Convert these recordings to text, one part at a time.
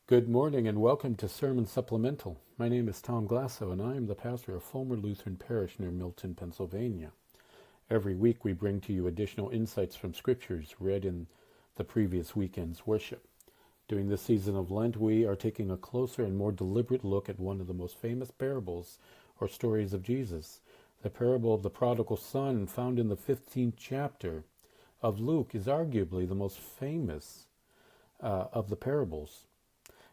Good morning and welcome to Sermon Supplemental. My name is Tom Glasso and I am the pastor of Follmer Lutheran Parish near Milton, Pennsylvania. Every week we bring to you additional insights from scriptures read in the previous weekend's worship. During this season of Lent, we are taking a closer and more deliberate look at one of the most famous parables or stories of Jesus. The parable of the prodigal son, found in the 15th chapter of Luke, is arguably the most famous of the parables.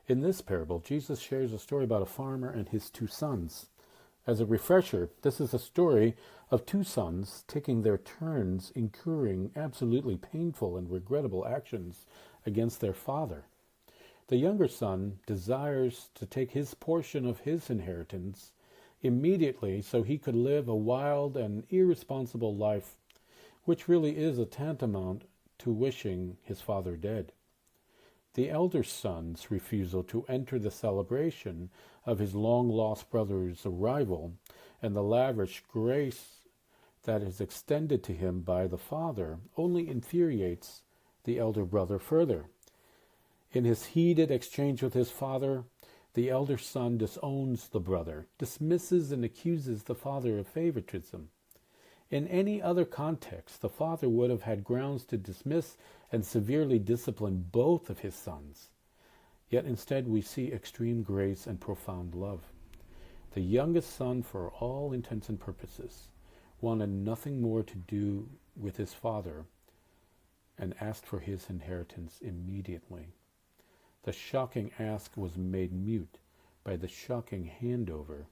In this parable, Jesus shares a story about a farmer and his two sons. As a refresher, this is a story of two sons taking their turns incurring absolutely painful and regrettable actions against their father. The younger son desires to take his portion of his inheritance immediately so he could live a wild and irresponsible life, which really is a tantamount to wishing his father dead. The elder son's refusal to enter the celebration of his long-lost brother's arrival and the lavish grace that is extended to him by the father only infuriates the elder brother further. In his heated exchange with his father, the elder son disowns the brother, dismisses and accuses the father of favoritism. In any other context, the father would have had grounds to dismiss and severely discipline both of his sons. Yet instead we see extreme grace and profound love. The youngest son, for all intents and purposes, wanted nothing more to do with his father and asked for his inheritance immediately. The shocking ask was made mute by the shocking handover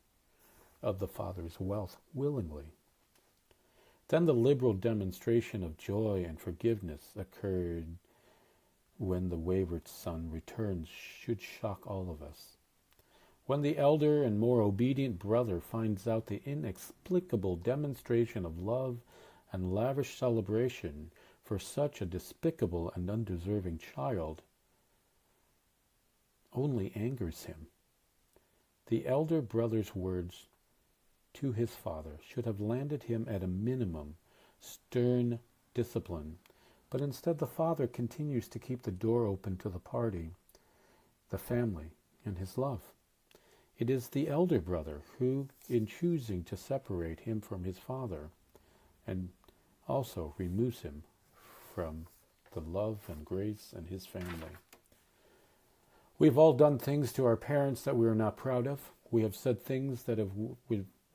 of the father's wealth willingly. Then the liberal demonstration of joy and forgiveness occurred when the wayward son returns should shock all of us. When the elder and more obedient brother finds out the inexplicable demonstration of love and lavish celebration for such a despicable and undeserving child, only angers him. The elder brother's words to his father should have landed him at a minimum stern discipline, but instead the father continues to keep the door open to the party, the family, and his love. It is the elder brother who, in choosing to separate him from his father, and also removes him from the love and grace and his family. We've all done things to our parents that we are not proud of. We have said things that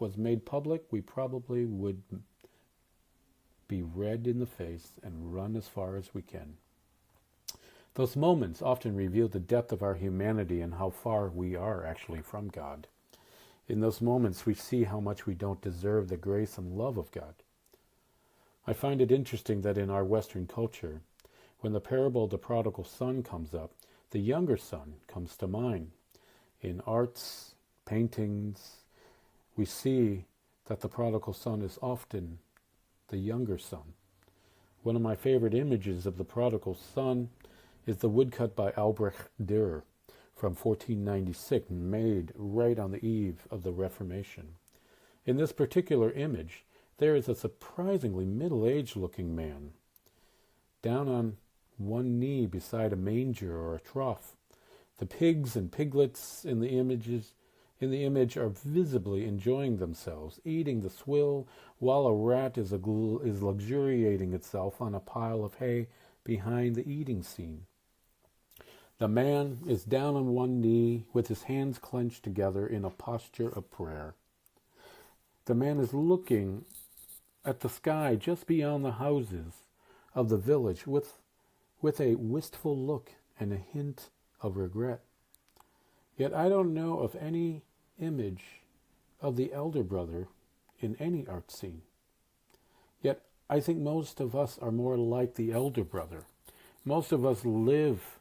was made public, we probably would be red in the face and run as far as we can. Those moments often reveal the depth of our humanity and how far we are actually from God. In those moments, we see how much we don't deserve the grace and love of God. I find it interesting that in our Western culture, when the parable of the prodigal son comes up, the younger son comes to mind. In arts, paintings, we see that the prodigal son is often the younger son. One of my favorite images of the prodigal son is the woodcut by Albrecht Dürer from 1496, made right on the eve of the Reformation. In this particular image, there is a surprisingly middle-aged looking man, down on one knee beside a manger or a trough. The pigs and piglets in the image are visibly enjoying themselves, eating the swill, while a rat is luxuriating itself on a pile of hay behind the eating scene. The man is down on one knee with his hands clenched together in a posture of prayer. The man is looking at the sky just beyond the houses of the village with a wistful look and a hint of regret. Yet I don't know of any image of the elder brother in any art scene. Yet I think most of us are more like the elder brother. Most of us live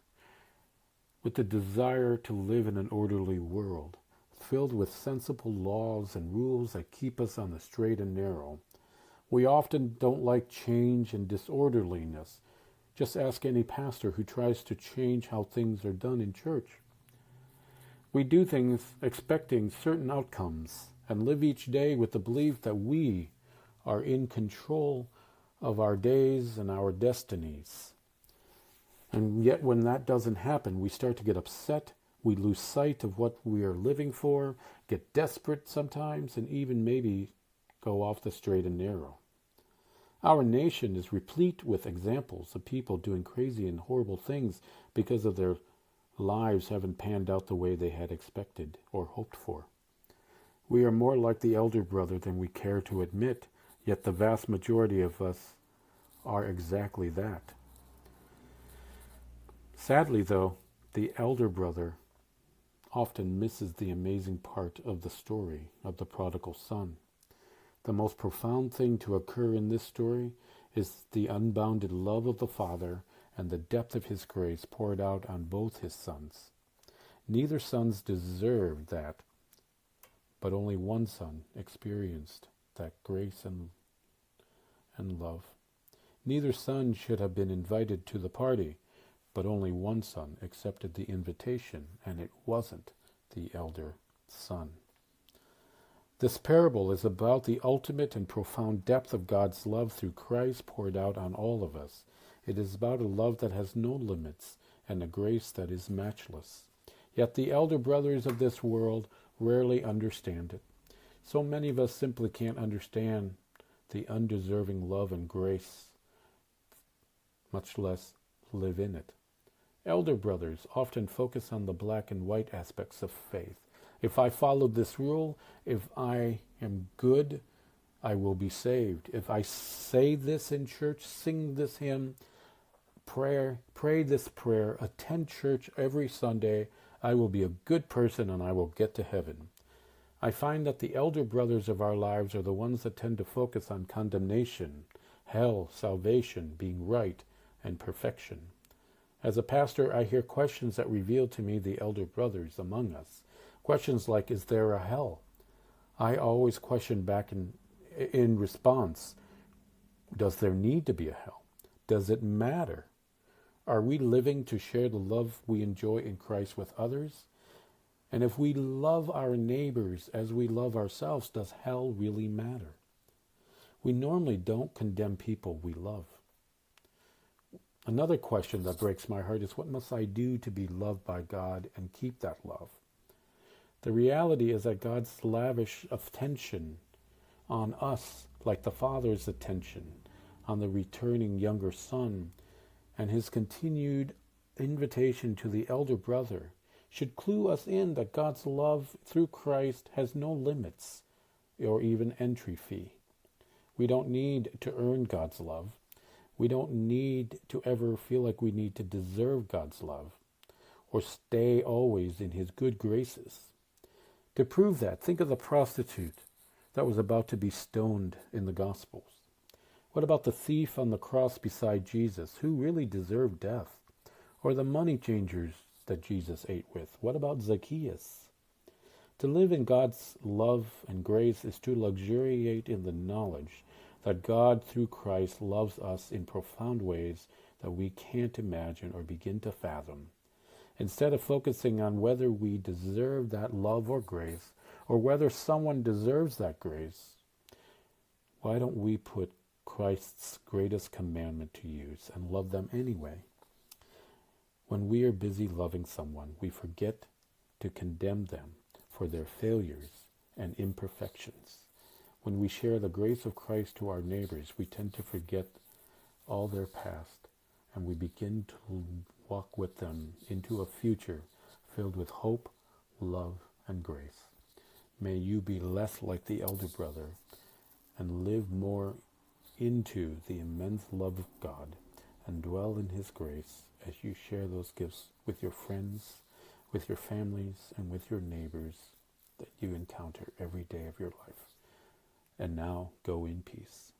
with the desire to live in an orderly world, filled with sensible laws and rules that keep us on the straight and narrow. We often don't like change and disorderliness. Just ask any pastor who tries to change how things are done in church. We do things expecting certain outcomes and live each day with the belief that we are in control of our days and our destinies. And yet when that doesn't happen, we start to get upset We lose sight of what we are living for, get desperate sometimes, and even maybe go off the straight and narrow. Our nation is replete with examples of people doing crazy and horrible things because of their lives haven't panned out the way they had expected or hoped for. We are more like the elder brother than we care to admit, yet the vast majority of us are exactly that. Sadly, though, the elder brother often misses the amazing part of the story of the prodigal son. The most profound thing to occur in this story is the unbounded love of the Father and the depth of his grace poured out on both his sons. Neither sons deserved that, but only one son experienced that grace and love. Neither son should have been invited to the party, but only one son accepted the invitation, and it wasn't the elder son. This parable is about the ultimate and profound depth of God's love through Christ poured out on all of us. It is about a love that has no limits and a grace that is matchless. Yet the elder brothers of this world rarely understand it. So many of us simply can't understand the undeserving love and grace, much less live in it. Elder brothers often focus on the black and white aspects of faith. If I follow this rule, if I am good, I will be saved. If I say this in church, sing this hymn, pray this prayer, attend church every Sunday, I will be a good person and I will get to heaven. I find that the elder brothers of our lives are the ones that tend to focus on condemnation, hell, salvation, being right, and perfection. As a pastor, I hear questions that reveal to me the elder brothers among us. Questions like, is there a hell? I always question back in response, does there need to be a hell? Does it matter? Are we living to share the love we enjoy in Christ with others? And if we love our neighbors as we love ourselves, does hell really matter? We normally don't condemn people we love. Another question that breaks my heart is, what must I do to be loved by God and keep that love? The reality is that God's lavish attention on us, like the Father's attention on the returning younger son, and his continued invitation to the elder brother, should clue us in that God's love through Christ has no limits or even entry fee. We don't need to earn God's love. We don't need to ever feel like we need to deserve God's love or stay always in his good graces. To prove that, think of the prostitute that was about to be stoned in the Gospels. What about the thief on the cross beside Jesus, who really deserved death? Or the money changers that Jesus ate with? What about Zacchaeus? To live in God's love and grace is to luxuriate in the knowledge that God through Christ loves us in profound ways that we can't imagine or begin to fathom. Instead of focusing on whether we deserve that love or grace, or whether someone deserves that grace, why don't we put Christ's greatest commandment to use and love them anyway? When we are busy loving someone, we forget to condemn them for their failures and imperfections. When we share the grace of Christ to our neighbors, we tend to forget all their past, and we begin to walk with them into a future filled with hope, love, and grace. May you be less like the elder brother and live more into the immense love of God and dwell in his grace as you share those gifts with your friends, with your families, and with your neighbors that you encounter every day of your life. And now go in peace.